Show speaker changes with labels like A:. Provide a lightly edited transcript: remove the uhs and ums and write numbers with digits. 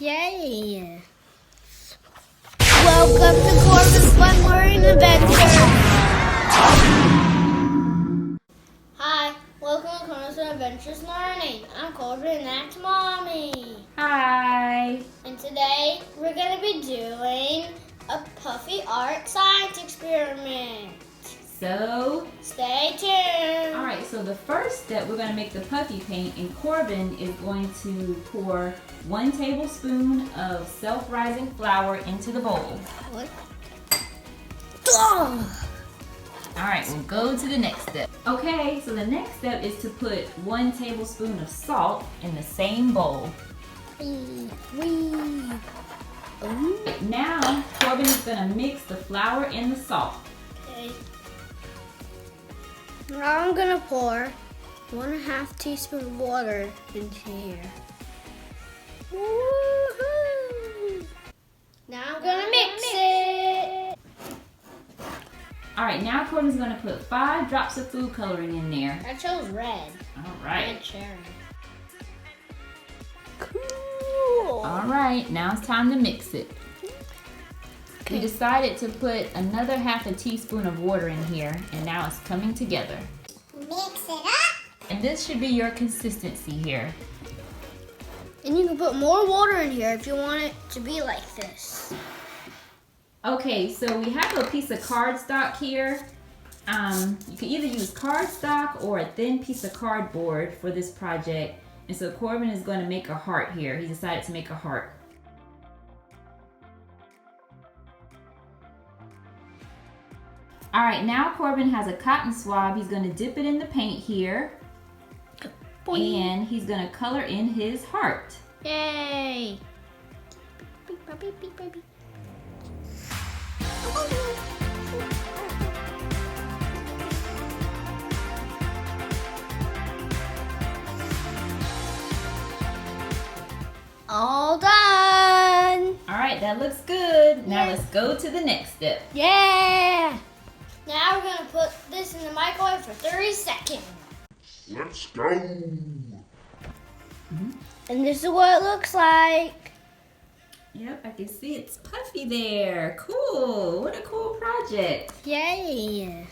A: Yay! Welcome to Corban's sFunLearningAdventures! Hi, welcome to Corban's Adventures Learning. I'm Corban and that's Mommy.
B: Hi!
A: And today we're going to be doing a Puffy art science experiment.
B: So,
A: stay tuned.
B: Alright, so the first step, we're going to make the Puffy paint, and Corban is going to pour 1 tablespoon of self-rising flour into the bowl.
A: What?
B: Alright, we'll go to the next step. Okay, so the next step is to put 1 tablespoon of salt in the same bowl. Now, Corban is going to mix the flour and the salt.
A: Okay. Now I'm going to pour 1/2 teaspoon of water into here. Woohoo! Now I'm going to mix it.
B: Alright, now Corban's going to put 5 drops of food coloring in there.
A: I chose red.
B: Alright.
A: Red cherry.
B: Alright, now it's time to mix it.
A: Okay.
B: We decided to put another 1/2 teaspoon of water in here, and now it's coming together.
A: Mix it up.
B: And this should be your consistency here.
A: And you can put more water in here if you want it to be like this.
B: Okay, so we have a piece of cardstock here. You can either use cardstock or a thin piece of cardboard for this project. And so Corban is going to make a heart here. He decided to make a heart. Alright, now Corban has a cotton swab. He's going to dip it in the paint here. Boing. And he's going to color in his heart.
A: Yay! All done!
B: Alright, that looks good. Now let's go to the next step.
A: Yeah! Now we're going to put this in the microwave for 30 seconds.
C: Let's go!
A: And this is what it looks like.
B: Yep, I can see it's Puffy there. Cool. What a cool project.
A: Yay!